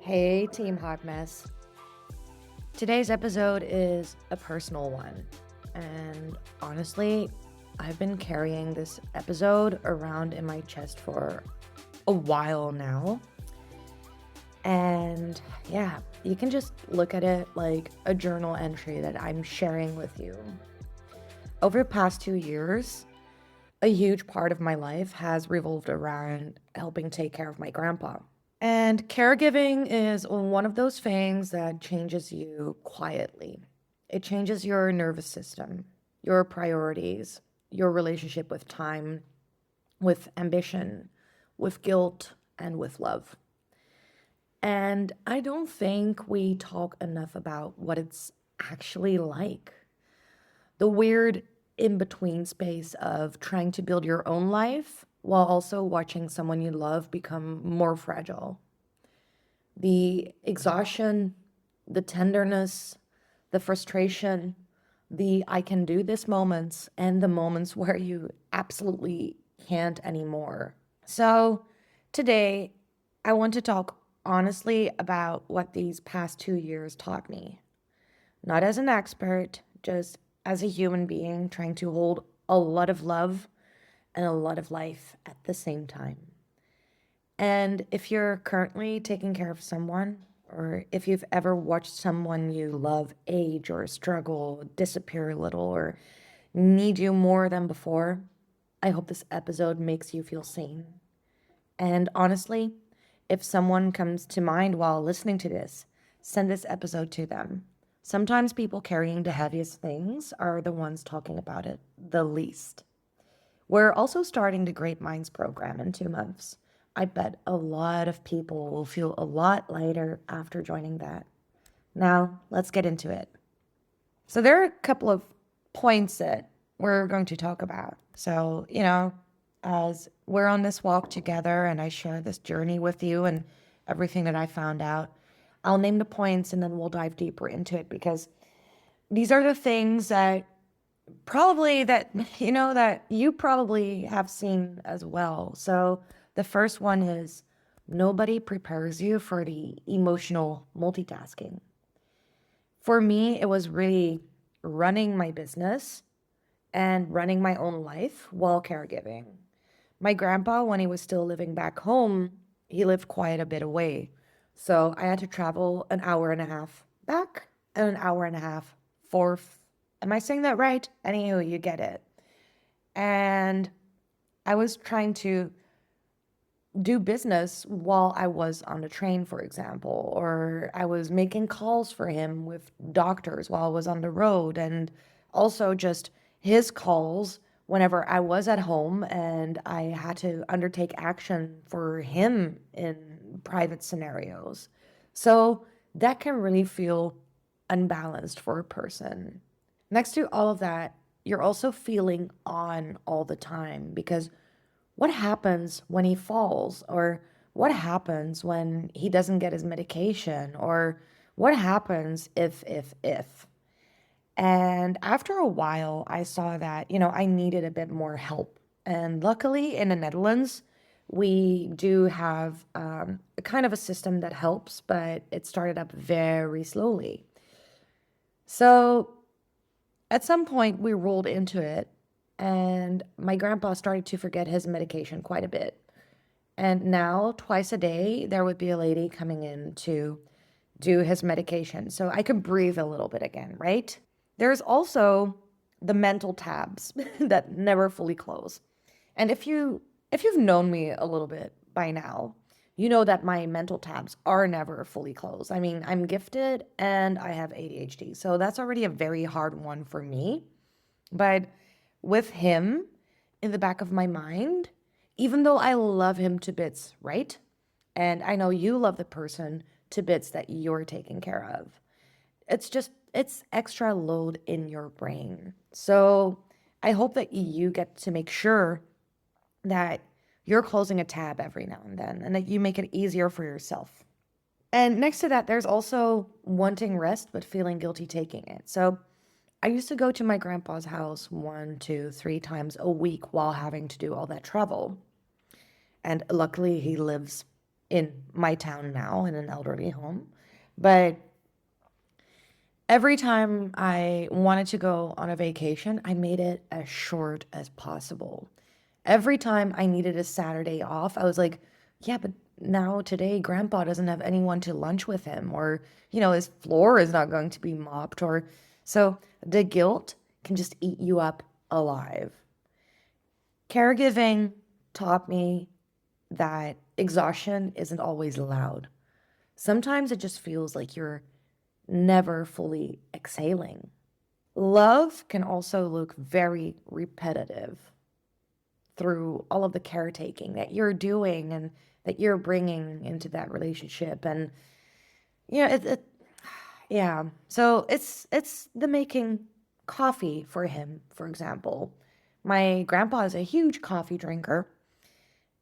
Hey, Team Hot Mess. Today's episode is a personal one. And honestly, I've been carrying this episode around in my chest for a while now. And yeah, you can just look at it like a journal entry that I'm sharing with you. Over the past 2 years, a huge part of my life has revolved around helping take care of my grandpa. And caregiving is one of those things that changes you quietly. It changes your nervous system, your priorities, your relationship with time, with ambition, with guilt, and with love. And I don't think we talk enough about what it's actually like. The weird in between space of trying to build your own life while also watching someone you love become more fragile. The exhaustion, the tenderness, the frustration, the I can do this moments, and the moments where you absolutely can't anymore. So, today, I want to talk honestly about what these past 2 years taught me. Not as an expert, just as a human being trying to hold a lot of love and a lot of life at the same time. And if you're currently taking care of someone, or if you've ever watched someone you love age or struggle, disappear a little, or need you more than before, I hope this episode makes you feel seen. And honestly, if someone comes to mind while listening to this, send this episode to them. Sometimes people carrying the heaviest things are the ones talking about it the least. We're also starting the Great Minds program in 2 months. I bet a lot of people will feel a lot lighter after joining that. Now, let's get into it. So, there are a couple of points that we're going to talk about. So, as we're on this walk together and I share this journey with you and everything that I found out, I'll name the points and then we'll dive deeper into it because these are the things that that you probably have seen as well. So the first one is nobody prepares you for the emotional multitasking. For me, it was really running my business and running my own life while caregiving. My grandpa, when he was still living back home, he lived quite a bit away. So I had to travel an hour and a half back and an hour and a half forth. Am I saying that right? Anywho, you get it. And I was trying to do business while I was on the train, for example, or I was making calls for him with doctors while I was on the road, and also just his calls whenever I was at home and I had to undertake action for him in private scenarios. So that can really feel unbalanced for a person. Next to all of that, you're also feeling on all the time because what happens when he falls? Or what happens when he doesn't get his medication? Or what happens if? And after a while, I saw that, I needed a bit more help. And luckily in the Netherlands, we do have a kind of a system that helps, but it started up very slowly. So at some point, we rolled into it, and my grandpa started to forget his medication quite a bit. And now, twice a day, there would be a lady coming in to do his medication. So I could breathe a little bit again, right? There's also the mental tabs that never fully close. And if you've known me a little bit by now, you know that my mental tabs are never fully closed. I mean, I'm gifted and I have ADHD. So that's already a very hard one for me. But with him in the back of my mind, even though I love him to bits, right? And I know you love the person to bits that you're taking care of. It's extra load in your brain. So I hope that you get to make sure that you're closing a tab every now and that you make it easier for yourself. And next to that, there's also wanting rest but feeling guilty taking it. So I used to go to my grandpa's house 1, 2, 3 times a week while having to do all that travel. And luckily, he lives in my town now in an elderly home. But every time I wanted to go on a vacation, I made it as short as possible. Every time I needed a Saturday off, I was like, yeah, but now today, grandpa doesn't have anyone to lunch with him, or, his floor is not going to be mopped, or so the guilt can just eat you up alive. Caregiving taught me that exhaustion isn't always loud. Sometimes it just feels like you're never fully exhaling. Love can also look very repetitive through all of the caretaking that you're doing and that you're bringing into that relationship. And, yeah. So it's the making coffee for him, for example. My grandpa is a huge coffee drinker.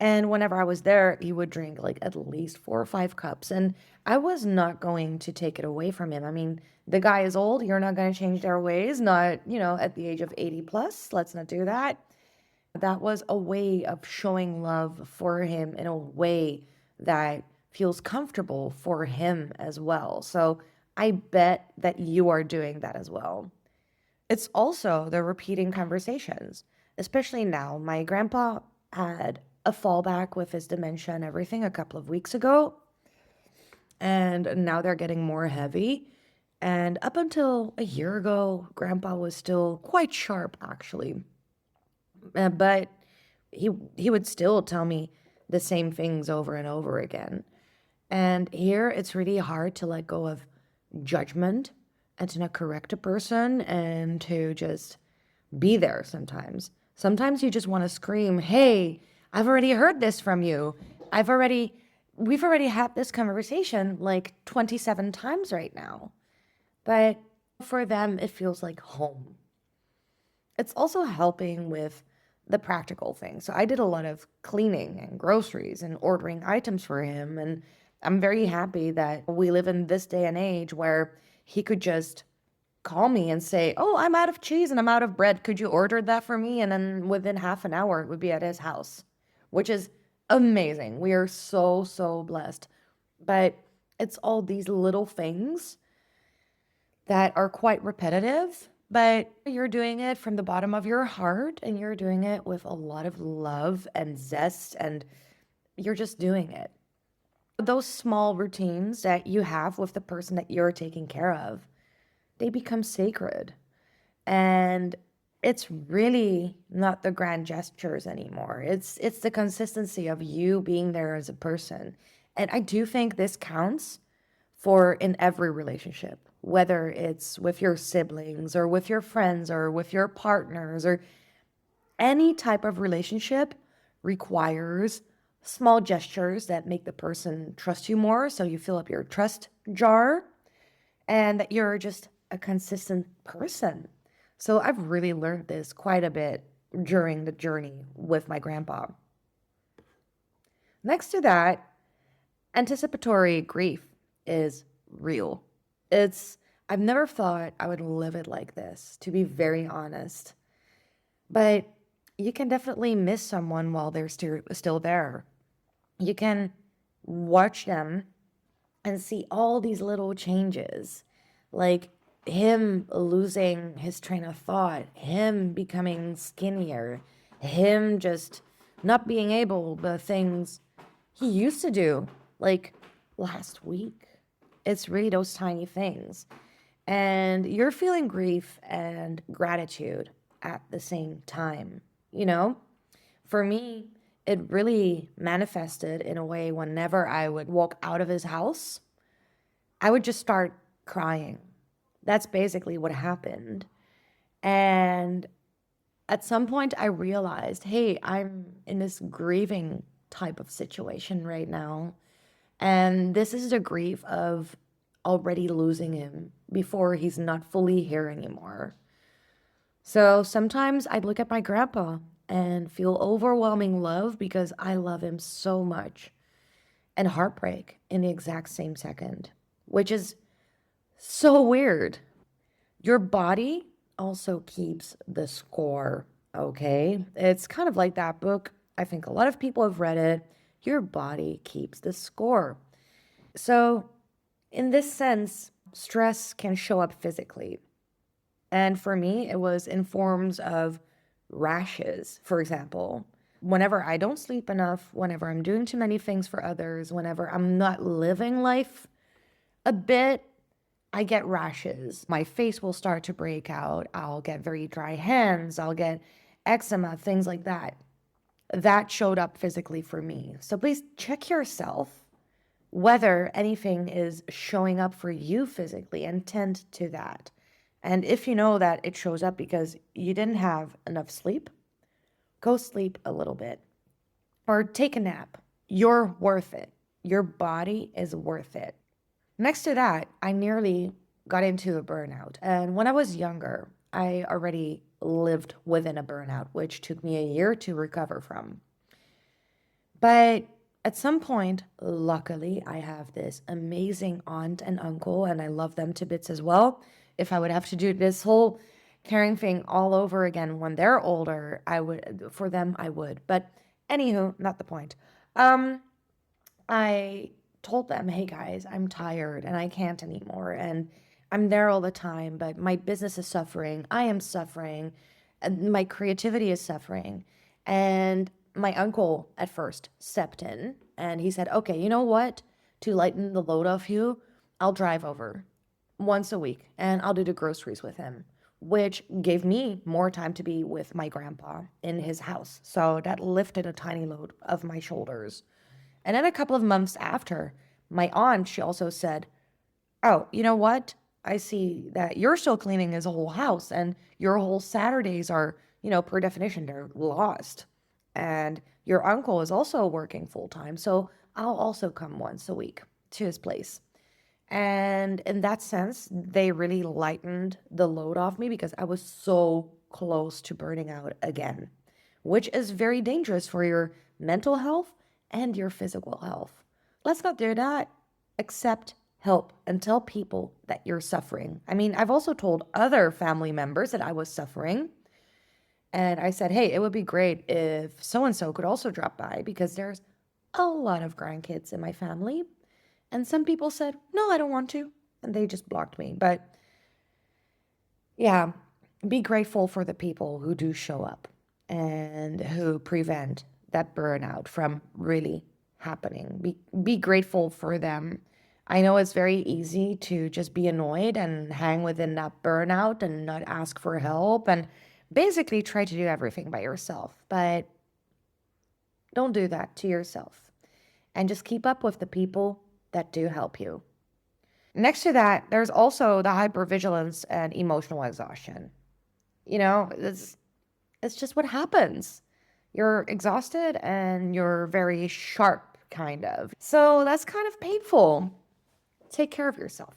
And whenever I was there, he would drink like at least 4 or 5 cups. And I was not going to take it away from him. I mean, the guy is old. You're not going to change their ways, not, at the age of 80 plus. Let's not do that. That was a way of showing love for him in a way that feels comfortable for him as well. So I bet that you are doing that as well. It's also the repeating conversations, especially now. My grandpa had a fallback with his dementia and everything a couple of weeks ago, and now they're getting more heavy. And up until a year ago, grandpa was still quite sharp, actually. But he would still tell me the same things over and over again. And here it's really hard to let go of judgment and to not correct a person and to just be there sometimes. Sometimes you just want to scream, "Hey, I've already heard this from you. We've already had this conversation like 27 times right now." But for them, it feels like home. It's also helping with the practical things. So I did a lot of cleaning and groceries and ordering items for him. And I'm very happy that we live in this day and age where he could just call me and say, "Oh, I'm out of cheese and I'm out of bread. Could you order that for me?" And then within half an hour, it would be at his house, which is amazing. We are so, so blessed. But it's all these little things that are quite repetitive, but you're doing it from the bottom of your heart and you're doing it with a lot of love and zest, and you're just doing it. Those small routines that you have with the person that you're taking care of, they become sacred. And it's really not the grand gestures anymore. It's the consistency of you being there as a person. And I do think this counts for in every relationship, whether it's with your siblings or with your friends or with your partners, or any type of relationship requires small gestures that make the person trust you more, so you fill up your trust jar and that you're just a consistent person. So I've really learned this quite a bit during the journey with my grandpa. Next to that, anticipatory grief is real. It's, I've never thought I would live it like this, to be very honest. But you can definitely miss someone while they're still there. You can watch them and see all these little changes, like him losing his train of thought, him becoming skinnier, him just not being able the things he used to do, like last week. It's really those tiny things. And you're feeling grief and gratitude at the same time, you know? For me, it really manifested in a way whenever I would walk out of his house, I would just start crying. That's basically what happened. And at some point, I realized, hey, I'm in this grieving type of situation right now. And this is the grief of already losing him before he's not fully here anymore. So sometimes I'd look at my grandpa and feel overwhelming love because I love him so much, and heartbreak in the exact same second, which is so weird. Your body also keeps the score, okay? It's kind of like that book. I think a lot of people have read it. Your body keeps the score. So, in this sense, stress can show up physically. And for me, it was in forms of rashes, for example. Whenever I don't sleep enough, whenever I'm doing too many things for others, whenever I'm not living life a bit, I get rashes. My face will start to break out. I'll get very dry hands. I'll get eczema, things like that. That showed up physically for me. So please check yourself whether anything is showing up for you physically and tend to that. And if you know that it shows up because you didn't have enough sleep, go sleep a little bit or take a nap. You're worth it. Your body is worth it. Next to that, I nearly got into a burnout. And when I was younger, I already lived within a burnout, which took me a year to recover from. But at some point, luckily, I have this amazing aunt and uncle, and I love them to bits as well. If I would have to do this whole caring thing all over again when they're older, I would, for them, I would. But anywho, not the point. I told them, hey guys, I'm tired and I can't anymore. And I'm there all the time, but my business is suffering. I am suffering. And my creativity is suffering. And my uncle at first stepped in and he said, okay, you know what? To lighten the load off you, I'll drive over once a week and I'll do the groceries with him, which gave me more time to be with my grandpa in his house. So that lifted a tiny load of my shoulders. And then a couple of months after, my aunt, she also said, oh, you know what? I see that you're still cleaning his whole house and your whole Saturdays are, per definition, they're lost. And your uncle is also working full time. So I'll also come once a week to his place. And in that sense, they really lightened the load off me because I was so close to burning out again, which is very dangerous for your mental health and your physical health. Let's not do that. Accept help and tell people that you're suffering. I mean, I've also told other family members that I was suffering. And I said, hey, it would be great if so and so could also drop by because there's a lot of grandkids in my family. And some people said, no, I don't want to. And they just blocked me. But yeah, be grateful for the people who do show up and who prevent that burnout from really happening. Be grateful for them. I know it's very easy to just be annoyed and hang within that burnout and not ask for help and basically try to do everything by yourself. But don't do that to yourself. And just keep up with the people that do help you. Next to that, there's also the hypervigilance and emotional exhaustion. It's just what happens. You're exhausted and you're very sharp, kind of. So that's kind of painful. Take care of yourself.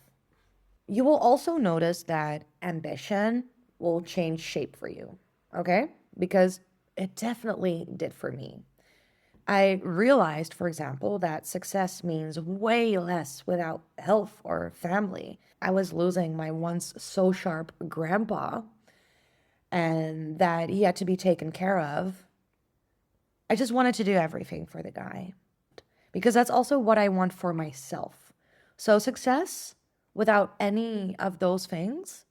You will also notice that ambition will change shape for you, okay? Because it definitely did for me. I realized, for example, that success means way less without health or family. I was losing my once so sharp grandpa and that he had to be taken care of. I just wanted to do everything for the guy because that's also what I want for myself. So success without any of those things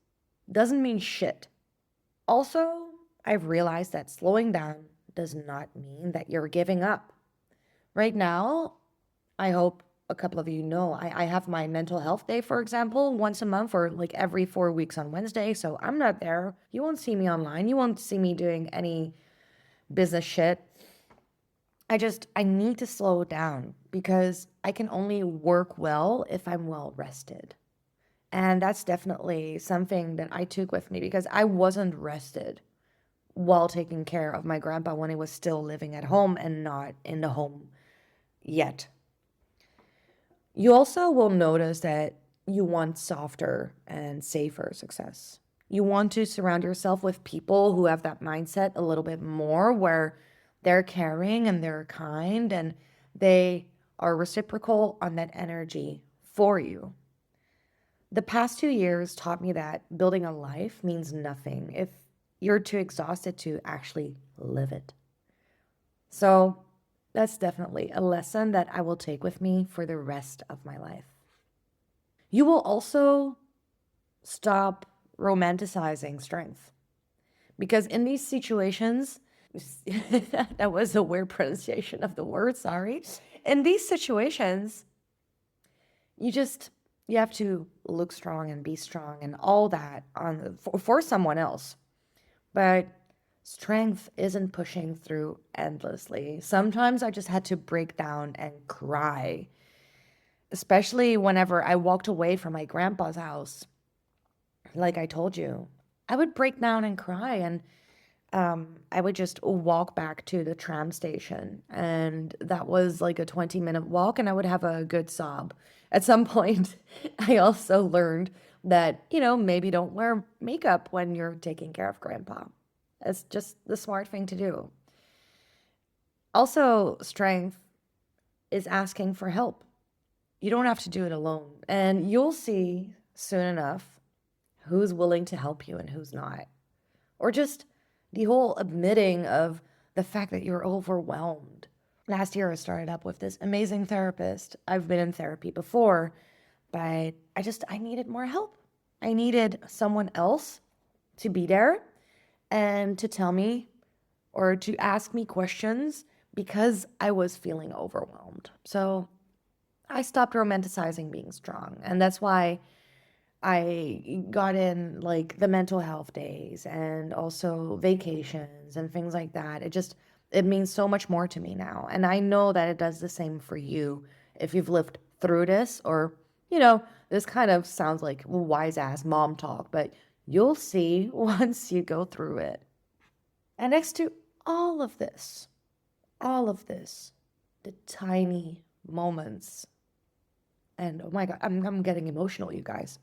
doesn't mean shit. Also, I've realized that slowing down does not mean that you're giving up. Right now, I hope a couple of you know, I have my mental health day, for example, once a month or like every 4 weeks on Wednesday. So I'm not there. You won't see me online. You won't see me doing any business shit. I need to slow down because I can only work well if I'm well rested. And that's definitely something that I took with me because I wasn't rested while taking care of my grandpa when he was still living at home and not in the home yet. You also will notice that you want softer and safer success. You want to surround yourself with people who have that mindset a little bit more where they're caring and they're kind and they are reciprocal on that energy for you. The past 2 years taught me that building a life means nothing if you're too exhausted to actually live it. So That's definitely a lesson that I will take with me for the rest of my life. You will also stop romanticizing strength because in these situations, that was a weird pronunciation of the word, sorry. In these situations, you just you have to look strong and be strong and all that for someone else. But strength isn't pushing through endlessly. Sometimes I just had to break down and cry, especially whenever I walked away from my grandpa's house. Like I told you, I would break down and cry, and I would just walk back to the tram station. And that was like a 20-minute walk, and I would have a good sob. At some point, I also learned that, maybe don't wear makeup when you're taking care of grandpa. It's just the smart thing to do. Also, strength is asking for help. You don't have to do it alone. And you'll see soon enough who's willing to help you and who's not. Or just the whole admitting of the fact that you're overwhelmed. Last year, I started up with this amazing therapist. I've been in therapy before, but I needed more help. I needed someone else to be there and to tell me or to ask me questions because I was feeling overwhelmed. So I stopped romanticizing being strong. And that's why I got in like the mental health days and also vacations and things like that. It means so much more to me now. And I know that it does the same for you if you've lived through this or, this kind of sounds like wise ass mom talk, but you'll see once you go through it. And next to all of this, the tiny moments, and oh my God, I'm getting emotional, you guys.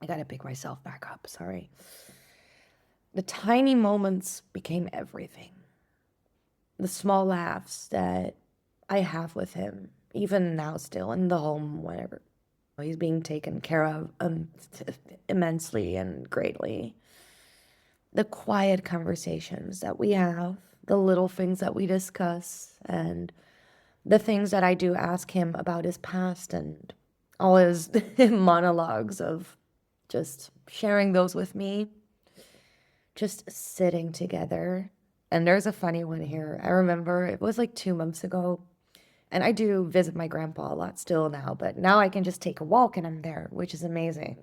I gotta pick myself back up, sorry. The tiny moments became everything. The small laughs that I have with him, even now still in the home, whenever. He's being taken care of immensely and greatly. The quiet conversations that we have, the little things that we discuss, and the things that I do ask him about his past and all his monologues of just sharing those with me, just sitting together. And there's a funny one here. I remember it was like 2 months ago, and I do visit my grandpa a lot still now, but now I can just take a walk and I'm there, which is amazing.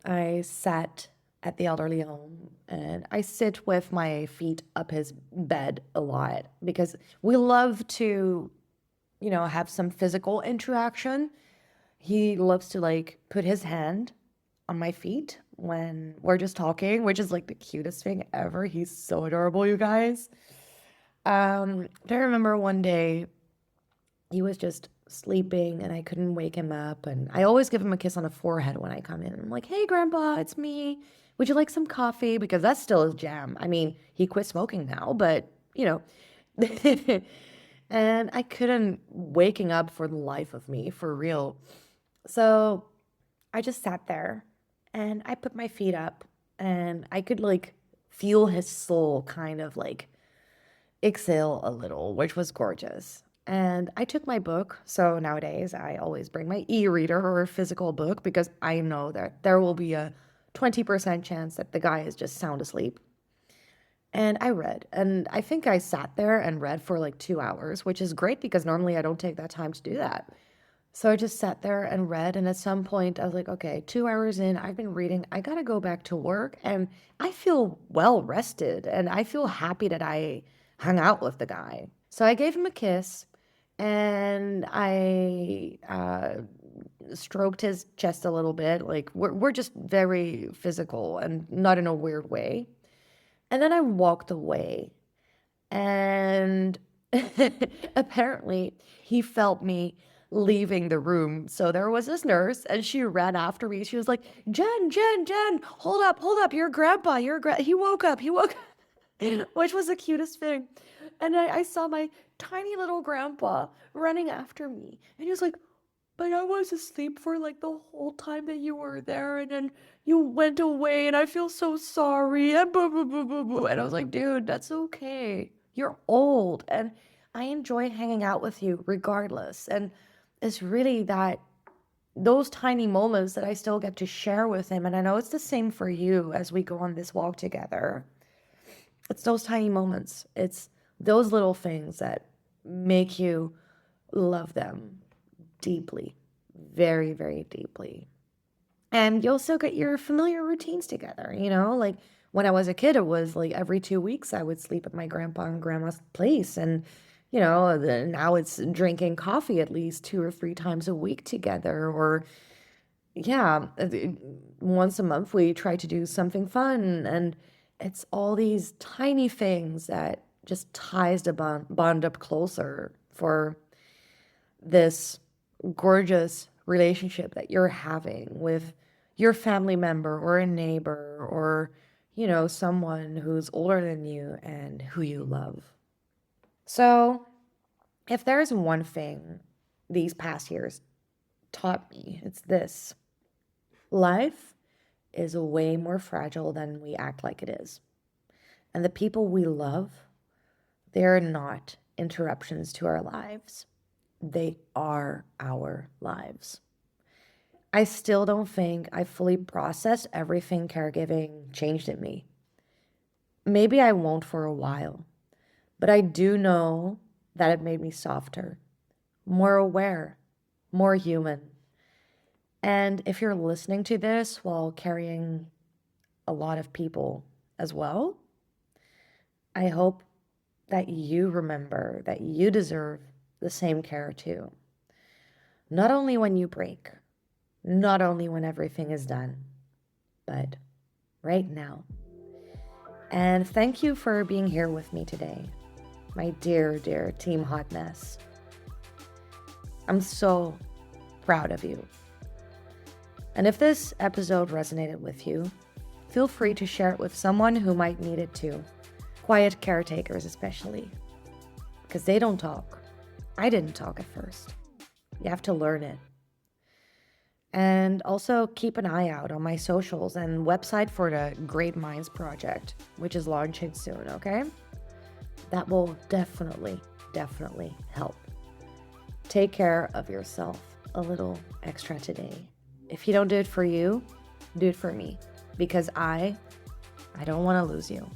I sat at the elderly home and I sit with my feet up his bed a lot because we love to, have some physical interaction. He loves to like put his hand on my feet when we're just talking, which is like the cutest thing ever. He's so adorable, you guys. I remember one day he was just sleeping and I couldn't wake him up. And I always give him a kiss on the forehead when I come in. I'm like, hey, Grandpa, it's me. Would you like some coffee? Because that's still his jam. I mean, he quit smoking now, but and I couldn't waking up for the life of me, for real. So I just sat there and I put my feet up and I could like feel his soul kind of like exhale a little, which was gorgeous. And I took my book. So nowadays I always bring my e-reader or a physical book because I know that there will be a 20% chance that the guy is just sound asleep. And I read, and I think I sat there and read for like 2 hours, which is great because normally I don't take that time to do that. So I just sat there and read, and at some point I was like, okay, 2 hours in, I've been reading, I gotta go back to work, and I feel well rested, and I feel happy that I hung out with the guy. So I gave him a kiss, and I stroked his chest a little bit. Like we're just very physical and not in a weird way. And then I walked away, and apparently he felt me leaving the room. So there was this nurse and she ran after me. She was like, Jen, hold up, your grandpa, he woke up, which was the cutest thing. And I saw my tiny little grandpa running after me. And he was like, but I was asleep for like the whole time that you were there, and then you went away, and I feel so sorry. And boo, boo, boo, boo, boo. And I was like, dude, that's okay. You're old. And I enjoy hanging out with you regardless. And it's really that those tiny moments that I still get to share with him. And I know it's the same for you as we go on this walk together. It's those tiny moments. It's those little things that make you love them deeply, very, very deeply. And you'll still get your familiar routines together, like when I was a kid, it was like every 2 weeks I would sleep at my grandpa and grandma's place. And, now it's drinking coffee at least 2 or 3 times a week together. Or, yeah, once a month we try to do something fun. And it's all these tiny things that just ties the bond up closer for this gorgeous relationship that you're having with your family member or a neighbor or, someone who's older than you and who you love. So, if there's one thing these past years taught me, it's this: life is way more fragile than we act like it is. And the people we love, they're not interruptions to our lives. They are our lives. I still don't think I fully processed everything caregiving changed in me. Maybe I won't for a while, but I do know that it made me softer, more aware, more human. And if you're listening to this while carrying a lot of people as well, I hope that you remember that you deserve the same care too. Not only when you break, not only when everything is done, but right now. And thank you for being here with me today, my dear, dear Team Hot Mess. I'm so proud of you. And if this episode resonated with you, feel free to share it with someone who might need it too. Quiet caretakers especially, because they don't talk. I didn't talk at first. You have to learn it. And also keep an eye out on my socials and website for the Great Minds Project, which is launching soon, okay? That will definitely help. Take care of yourself a little extra today. If you don't do it for you, do it for me, because I don't want to lose you.